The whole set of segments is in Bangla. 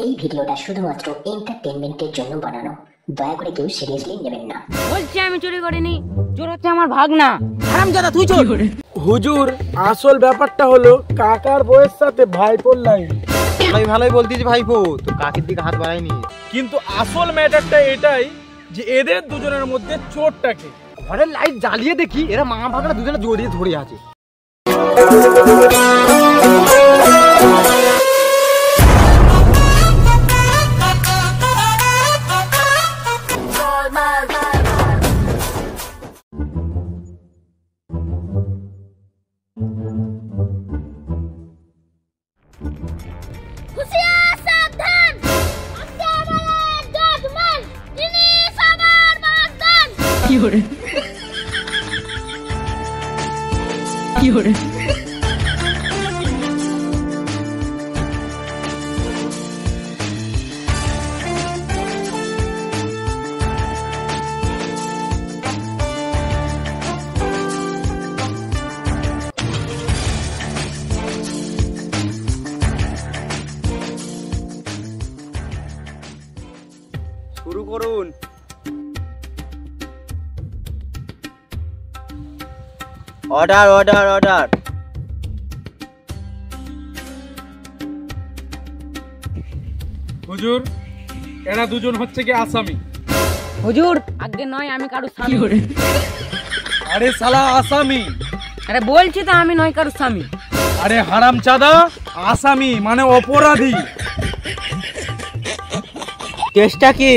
এই ভিডিওটা শুধুমাত্র এন্টারটেইনমেন্টের জন্য বানানো, দয়া করে কেউ সিরিয়াসলি নেবেন না। বলছি আমি চুরি করিনি, চোর হচ্ছে আমার ভাগনা। হারামজাদা তুই চোর। হুজুর, আসল ব্যাপারটা হলো কাকার বউয়ের সাথে ভাইপোর লাইন। ভাই ভালোই বলতিস ভাইপো, তো কাকের দিকে হাত বাড়ায়নি। কিন্তু আসল ম্যাটারটা এটাই যে এদের দুজনের মধ্যে চোরটাকে। ঘরের লাইট জ্বালিয়ে দেখি এরা মা ভাগনা দুজনে জড়িয়ে ধরে আছে। শুরু করুন। Order order order. হুজুর, এরা দুজন হচ্ছে কি আসামি। হুজুর আগে নয়, আমি কারো স্বামী। আরে শালা আসামি। আরে বলছি তো আমি নয় কারো স্বামী। আরে হারামজাদা, আসামি মানে অপরাধী। কেসটা কি?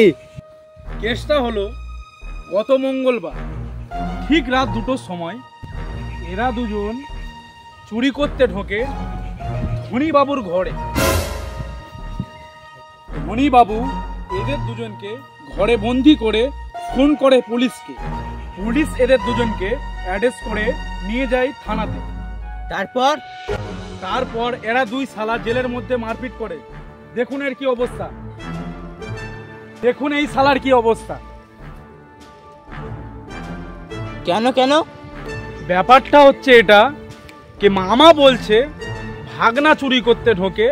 কেসটা হলো গত মঙ্গলবার ঠিক রাত 2টোর সময় এরা দুজন চুরি করতে ঢোকে ধনীবাবুর ঘরে। ধনীবাবু এদের দুজনকে ঘরে বন্দি করে ফোন করে পুলিশকে। পুলিশ এদের দুজনকে অ্যারেস্ট করে নিয়ে যায় থানাতে। তারপর এরা দুই শালা জেলের মধ্যে মারপিট করে। দেখুন এর কি অবস্থা, দেখুন এই শালার কি অবস্থা। কেন কেন? ব্যাপারটা হচ্ছে এটা কি মামা বলছে ভাগনা চুরি করতে ঢোকে,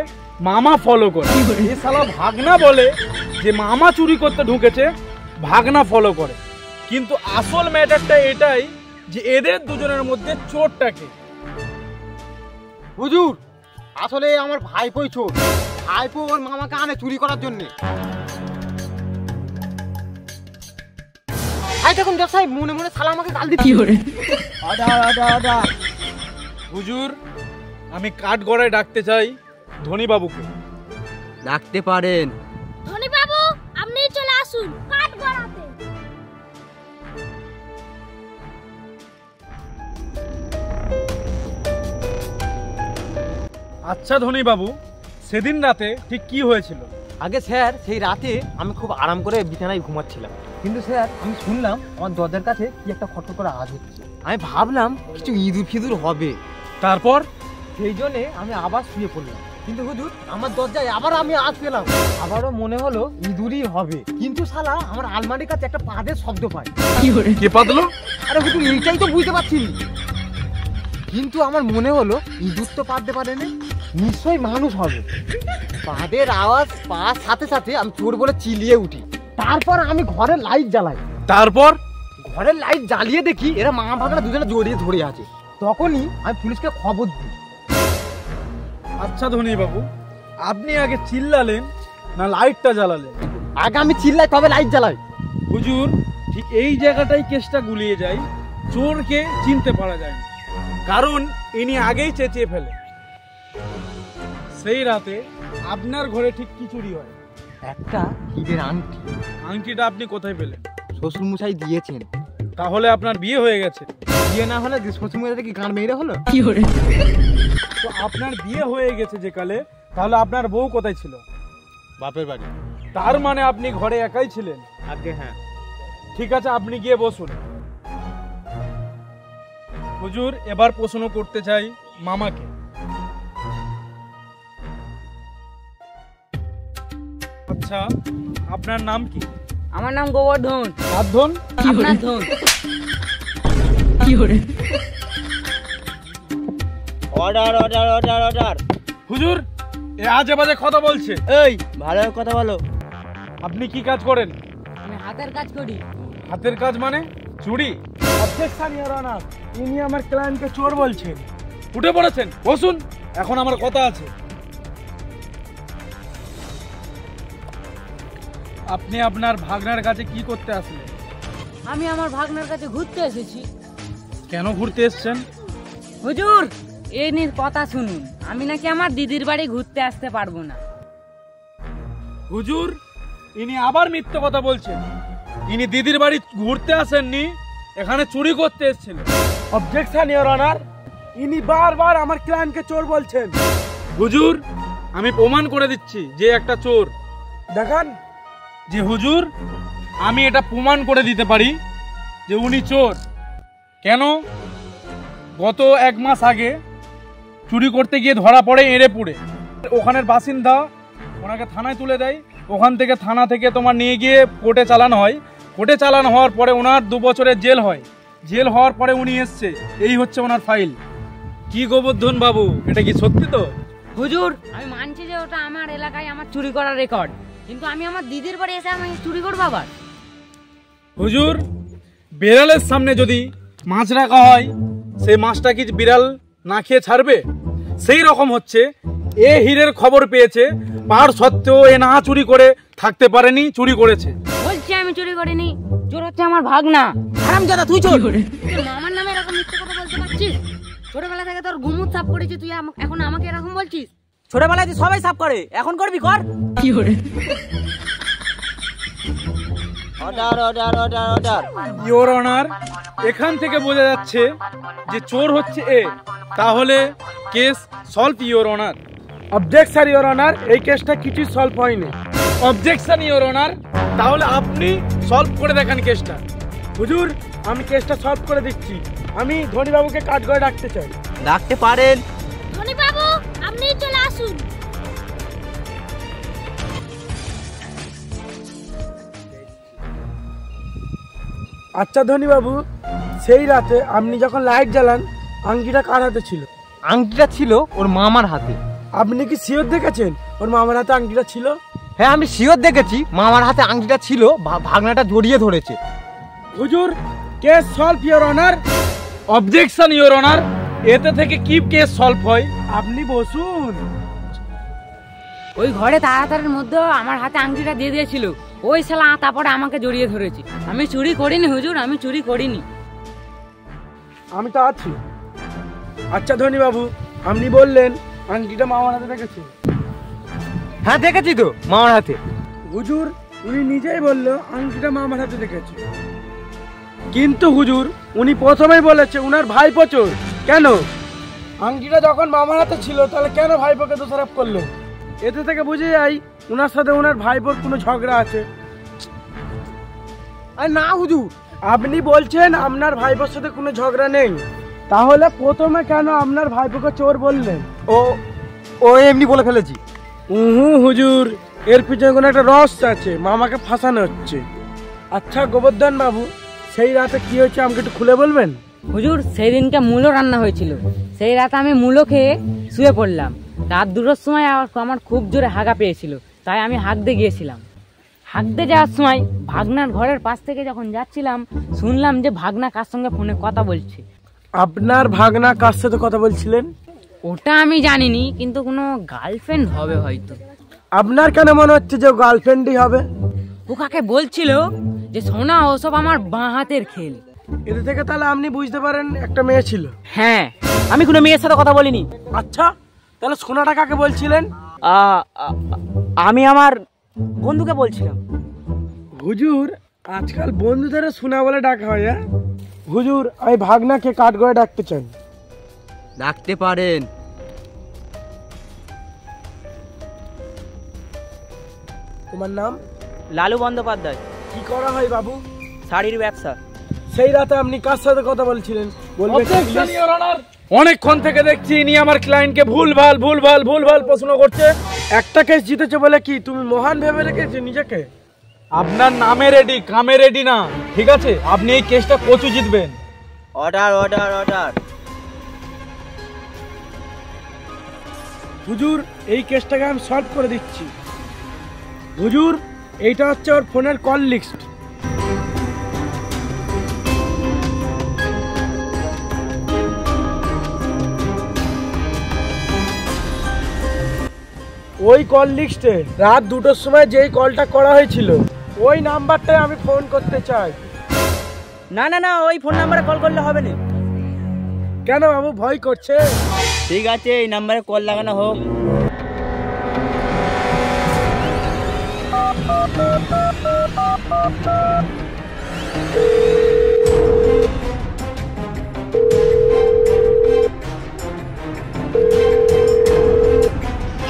মামা ফলো করে। এই শালা ভাগনা বলে যে মামা চুরি করতে ঢুকেছে, ভাগনা ফলো করে। কিন্তু আসল ম্যাটারটা এটাই যে এদের দুজনের মধ্যে চোরটাকে। হুজুর, আসলে আমার ভাইপোই চোর। ভাইপো ওর মামাকে আনে চুরি করার জন্য। দেখুন ব্যবসায়ী মনে মনে শালা আমাকে গাল দিচ্ছে। হুজুর, আমি কাঠগড়ায় ডাকতে চাই ধনীবাবুকে। ডাকতে পারেন। ধনীবাবু, আপনি চলে আসুন কাঠগড়াতে। আচ্ছা ধনীবাবু, সেদিন রাতে ঠিক কি হয়েছিল? আগে স্যার, সেই রাতে আমি খুব আরাম করে বিছানায় ঘুমাচ্ছিলাম, কিন্তু স্যার আমি শুনলাম আমার দরজার কাছে কি একটা খটখট করে আওয়াজ হচ্ছে। আমি ভাবলাম কিছু ইঁদুর ফিঁদুর হবে। তারপর সেই জন্যে আমি আবার শুয়ে পড়লাম। কিন্তু হুজুর, আমার দরজায় আবার আমি আওয়াজ পেলাম। আবারও মনে হলো ইঁদুরই হবে। কিন্তু শালা আমার আলমারির কাছে একটা পাদের শব্দ পাই। কে পাদলো? আরে হুজুর, এইটাই তো বুঝতে পারছি। কিন্তু আমার মনে হলো ইঁদুর তো পারতে পারে না, নিশ্চয়ই মানুষ হবে। পাদের আওয়াজ পাওয়ার সাথে সাথে আমি চোর বলে চিলিয়ে উঠি। তারপর আমি ঘরের লাইট জ্বালাই। তারপর ঘরের লাইট জ্বালিয়ে দেখি এরা মা ভাগনা দুজনে জড়িয়ে ধরে আছে। তখনই আমি পুলিশকে খবর দিই। আচ্ছা ধনীবাবু, আপনি আগে চিল্লালেন না লাইটটা জ্বালালেন? আগে আমি চিল্লাই তবে লাইট জ্বালাই। হুজুর, ঠিক এই জায়গাটাই কেসটা গুলিয়ে যায়। চোরকে চিনতে পারা যায় না, কারণ ইনি আগেই চেঁচিয়ে ফেলে। সেই রাতে আপনার ঘরে ঠিক কি চুরি হয়? একটা হীরের আংটি। আংটিটা আপনি কোথায় পেলেন? শ্বশুর মশাই দিয়েছেন। তাহলে আপনার বিয়ে হয়ে গেছে? বিয়ে না হলে শ্বশুর মশাই কি গান মেরে হলো? তো আপনার বিয়ে হয়ে গেছে যে কালে, তাহলে আপনার বউ কোথায় ছিল? বাপের বাড়ি। তার মানে আপনি ঘরে একাই ছিলেন? আগে হ্যাঁ। ঠিক আছে, আপনি গিয়ে বসুন। হুজুর, এবার প্রশ্ন করতে চাই মামাকে। আচ্ছা, আপনার নাম কি? আমার নাম গোবর্ধন। সাধন? আপনার ধন। Order order order order. হুজুর, এ আজে বাজে কথা বলছে। এই ভালো কথা বলো। আপনি কি কাজ করেন? আমি হাতের কাজ করি। হাতের কাজ মানে চুরি? অবজেকশন ইওর অনার, ইনি আমার ক্লায়েন্টকে চোর বলছেন। উঠে পড়েছেন, বসুন, এখন আমার কথা আছে। আপনি আপনার ভাগনার কাছে কি করতে আসলেন? আমি আমার ভাগনার কাছে ঘুরতে এসেছি। কেন ঘুরতে এসেছেন? হুজুর, এই নিয়ে কথা শুনুন, আমি নাকি আমার দিদির বাড়ি ঘুরতে আসতে পারবো না। হুজুর, ইনি আবার মিথ্যে কথা বলছেন। ইনি দিদির বাড়ি ঘুরতে আসেননি, এখানে চুরি করতে এসেছিলেন। অবজেকশন ইওর অনার, ইনি বারবার আমার ক্লায়েন্টকে চোর বলছেন। হুজুর, আমি প্রমাণ করে দিচ্ছি যে একটা চোর। দেখান। যে হুজুর, আমি এটা প্রমাণ করে দিতে পারি যে উনি চোর। কেন? গত 1 মাস আগে চুরি করতে গিয়ে ধরা পড়ে এঁড়েপুরে। ওখানের বাসিন্দা ওনাকে থানায় তুলে দেয়। ওখান থেকে থানা থেকে তোমার নিয়ে গিয়ে কোর্টে চালানো হয়। কোর্টে চালানো হওয়ার পরে ওনার 2 বছরের জেল হয়। জেল হওয়ার পরে উনি এসছে। এই হচ্ছে ওনার ফাইল। কি গোবর্ধন বাবু, এটা কি সত্যি তো? হুজুর, আমি মানছি যে ওটা আমার এলাকায় আমার চুরি করার রেকর্ড, কিন্তু আমি আমার দিদির বাড়ি এসে আমি চুরি করবো আবার? হুজুর, বিড়ালের সামনে যদি মাছ রাখা হয়, সেই মাছটা কি বিড়াল না খেয়ে ছাড়বে? সেই রকম হচ্ছে, এ হীরের খবর পেয়েছে, পাহাড় সত্ত্বেও এ না চুরি করে থাকতে পারেনি, চুরি করেছে। বলছি আমি চুরি করিনি, চোর হচ্ছে আমার ভাগনা। হারামজাদা, তুই চোর। তুই মামার নামে এরকম মিথ্যে কথা বলতে পারছিস? ছোটবেলা থেকে তোর ঘুমুত সাফ করেছি, তুই এখন আমাকে এরকম বলছিস? ছোটবেলায় তুই সবাই সাফ করে, এখন করবি কর। কি করে? Order order order order. Your honour, এখান থেকে বোঝা যাচ্ছে যে চোর হচ্ছে এ। তাহলে case solve your honour. Objection your honour, এই কেসটা কিছুই সলভ হয়নি। অবজেকশন ইওর অনার, তাহলে আপনি সলভ করে দেখান কেসটা। হুজুর, আমি কেসটা সলভ করে দিচ্ছি। আমি ধনীবাবুকে কাঠগড়ে ডাকতে চাই। ডাকতে পারেন। ধনী বাবু, আপনি চলে আসুন। আচ্ছা ধনীবাবু, সেই রাতে আপনি যখন লাইট জ্বালান, আংটিটা কার হাতে ছিল? আংটিটা ছিল ওর মামার হাতে। আপনি কি শিওর দেখেছেন ওর মামার হাতে আংটিটা ছিল? হ্যাঁ, আমি শিওর দেখেছি মামার হাতে আংটিটা ছিল, ভাগনাটা জড়িয়ে ধরেছে। হুজুর, case solve your honour. Objection your honour, এতে থেকে কি কেস সলভ হয়? আপনি বসুন। ওই ঘরে তাড়াতাড়ির মধ্যে আমার হাতে আংটিটা দিয়ে দিয়েছিল, ওই শালা তারপরে আমাকে জড়িয়ে ধরেছে। আমি চুরি করিনি হুজুর, আমি চুরি করিনি। আমি তো আছি। আচ্ছা ধনীবাবু, আপনি বললেন আংটিটা মামার হাতে দেখেছেন। হ্যাঁ, দেখেছি তো মামার হাতে। হুজুর, উনি নিজেই বললো আংটিটা মামার হাতে দেখেছে। কিন্তু হুজুর, উনি প্রথমেই বলেছে উনার ভাইপো চোর। কেন? আংটিটা যখন মামার হাতে ছিল, তাহলে কেন ভাইপোকে দোষারোপ করলো? এতে থেকে বুঝে যাই উনার সাথে উনার ভাইপোর কোনো ঝগড়া আছে। আরে না হুজুর, আপনি বলছেন আপনার ভাইপোর সাথে কোনো ঝগড়া নেই, তাহলে প্রথমে কেন আপনার ভাইপোকে চোর বললেন? ও এমনি বলে ফেলেছি। হুজুর, এর পিছনে কোনো একটা রহস্য আছে, মামাকে ফাঁসানো হচ্ছে। আচ্ছা গোবর্ধন বাবু, সেই রাতে কি হয়েছে আমাকে একটু খুলে বলবেন? হুজুর, সেই দিনকে মূলো রান্না হয়েছিল। সেই রাতে আমি মূলো খেয়ে শুয়ে পড়লাম। রাত 2টার সময় আমার খুব জোরে হাগা পেয়েছিল, তাই আমি হাঁকতে গিয়েছিলাম। হাঁকতে যাওয়ার সময় ভাগনার ঘরের পাশ থেকে যখন যাচ্ছিলাম, শুনলাম যে ভাগনা কার সঙ্গে ফোনে কথা বলছে। আপনার ভাগনা কার সাথে কথা বলছিলেন? ওটা আমি জানিনি, কিন্তু কোনো গার্লফ্রেন্ড হবে হয়তো। আপনার কেন মনে হচ্ছে যে গার্লফ্রেন্ডই হবে? ও কাকে বলছিল যে সোনা ওসব আমার বাঁ হাতের খেল। এতে থেকে তাহলে আপনি বুঝতে পারেন একটা মেয়ে ছিল। হ্যাঁ, আমি কোনো মেয়ের সাথে কথা বলিনি। আচ্ছা, তাহলে সোনাটা কাকে বলছিলেন? আমি আমার বন্ধুকে বলছিলাম। হুজুর, আজকাল বন্ধুদের সোনা বলে ডাকা হয়। হুজুর, আমি ভাগনাকে কাঠগড়ে ডাকতে চাই। ডাকতে পারেন। তোমার নাম? লালু বন্দ্যোপাধ্যায়। কি করা হয় বাবু? শাড়ির ব্যবসা। সেই রাতে আপনি কার সাথে কথা বলছিলেন? অনেকক্ষণ থেকে দেখছি ইনি আমার ক্লায়েন্টকে ভুলভাল প্রশ্ন করছে। একটা কেস জিতেছে বলে কি তুমি মহান ভেবে রেখেছো নিজেকে? আপনার নামে রেডি, কামে রেডি না, ঠিক আছে? আপনি এই কেসটা কচু জিতবেন। Order order order. হুজুর, এই কেসটাকে আমি সলভ করে দিচ্ছি। হুজুর, এইটা হচ্ছে ওর ফোনের কল লিস্ট। ওই কল লিস্টে রাত 2টোর সময় যেই কলটা করা হয়েছিল ওই নাম্বারটায় আমি ফোন করতে চাই। না না না, ওই ফোন নাম্বারে কল করলে হবে না। কেন বাবু, ভয় করছে? ঠিক আছে, এই নাম্বারে কল লাগানো হোক।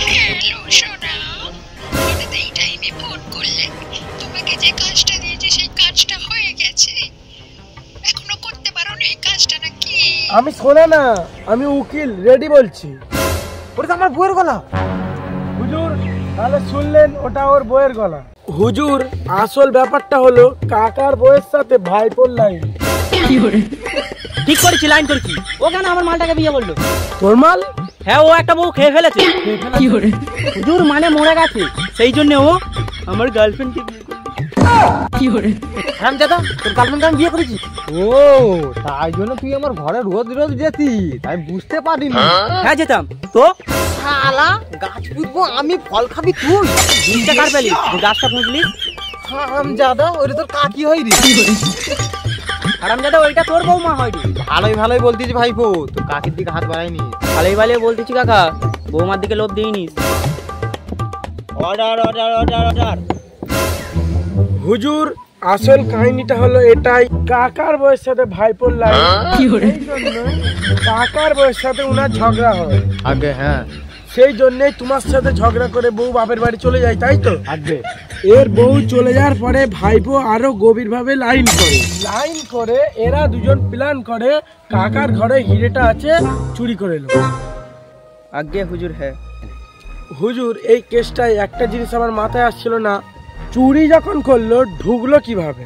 হ্যালো সোনা, হঠাৎ এই টাইমে ফোন করলে? তোমাকে যে কাজটা দিয়েছি সেই কাজটা হয়ে গেছে, এখনো করতে পারো না এই কাজটা নাকি? আমি শোনা না, আমি উকিল রেডি বলছি। ওটা তো আমার বউয়ের গলা। হুজুর, তাহলে শুনলেন, ওটা ওর বউয়ের গলা। হুজুর, আসল ব্যাপারটা হলো কাকার বউয়ের সাথে ভাইপোর লাইন। ঠিক করেছি, লাইন করেছি। ও কেন আমার মালটাকে বিয়ে বললো? তোর মাল? হ্যাঁ, ও একটা বউ খেয়ে ফেলেছে। হুজুর মানে মরে গেছে, সেই জন্য ও আমার গার্লফ্রেন্ডকে হারামজাদা, তোর গার্লফ্রেন্ডকে আমি বিয়ে করেছি। ও, তাই জন্য তুই আমার ঘরে রোজ রোজ যেতি, তাই বুঝতে পারিনি। হ্যাঁ যেতাম তো। শালা, গাছ পুঁতবো আমি, ফল খাবি তুই। জিনিসটা কার পেলি? গাছটা পুঁতলিস। হারামজাদা, ওটা তোর কাকি হয় রে। হারামজাদা, ওইটা তোর বৌমা হয় রে। ভালোই ভালোই বলতিস ভাইপো, তোর কাকির দিকে হাত বাড়াইনি। ভালোই ভালোই বলতেছি কাকা, বৌমার দিকে লোভ দিইনি। Order order order order. হুজুর, আসল কাহিনীটা হলো এটাই, কাকার বউয়ের সাথে ভাইপোর লাইন। এই জন্য কাকার বউয়ের সাথে উনার ঝগড়া হয় আগে। হ্যাঁ, সেই জন্যই তোমার সাথে ঝগড়া করে বউ বাপের বাড়ি চলে যায়, তাই তো? আগে এর বউ চলে যাওয়ার পরে ভাইপো আরো গভীরভাবে লাইন করে এরা দুজন প্ল্যান করে কাকার ঘরে হিরেটা আছে চুরি করে এলো। আগে হুজুর। হ্যাঁ হুজুর, এই কেসটায় একটা জিনিস আমার মাথায় আসছিল না, চুরি যখন করলো ঢুকলো কিভাবে?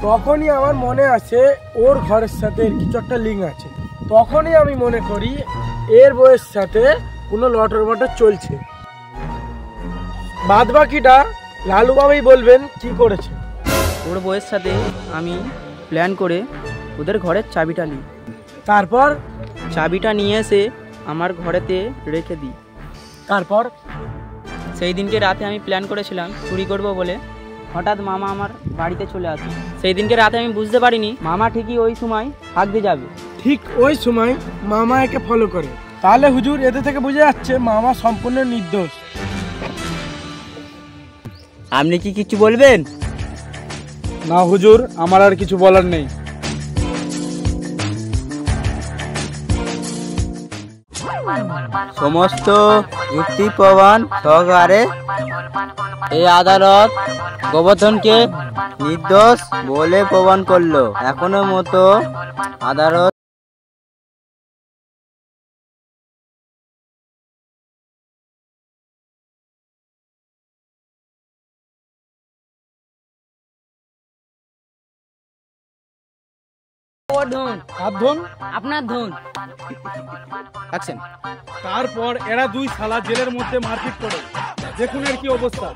তখনই আমার মনে আছে ওর ঘরের সাথে এর কিছু একটা লিঙ্ক আছে। তখনই আমি মনে করি এর বউয়ের সাথে কোনো লটর বটর চলছে। বাদ বাকিটা লালু বাবাই বলবেন কি করেছে। ওর বউয়ের সাথে আমি প্ল্যান করে ওদের ঘরের চাবিটা নিই, তারপর চাবিটা নিয়ে এসে আমার ঘরেতে রেখে দিই। তারপর সেই দিনকে রাতে আমি প্ল্যান করেছিলাম চুরি করব বলে, হঠাৎ মামা আমার বাড়িতে চলে আসে। সেই দিনকে রাতে আমি বুঝতে পারিনি মামা ঠিকই ওই সময় হাঁক দিয়ে যাবে। ঠিক ওই সময় মামা একে ফলো করে। তাহলে হুজুর, এতে থেকে বোঝা যাচ্ছে মামা সম্পূর্ণ নির্দোষ। আপনি কি কিছু বলবেন? না হুজুর, আমার আর কিছু বলার নেই। সমস্ত যুক্তি প্রমাণ সহকারে এই আদালত গোবর্ধনকে নির্দোষ বলে প্রমাণ করলো। এখনো মতো আদালত আপনার ধন। অ্যাকশন। তারপর এরা দুই শালা জেলের মধ্যে মারপিট করে, দেখুন এর কি অবস্থা।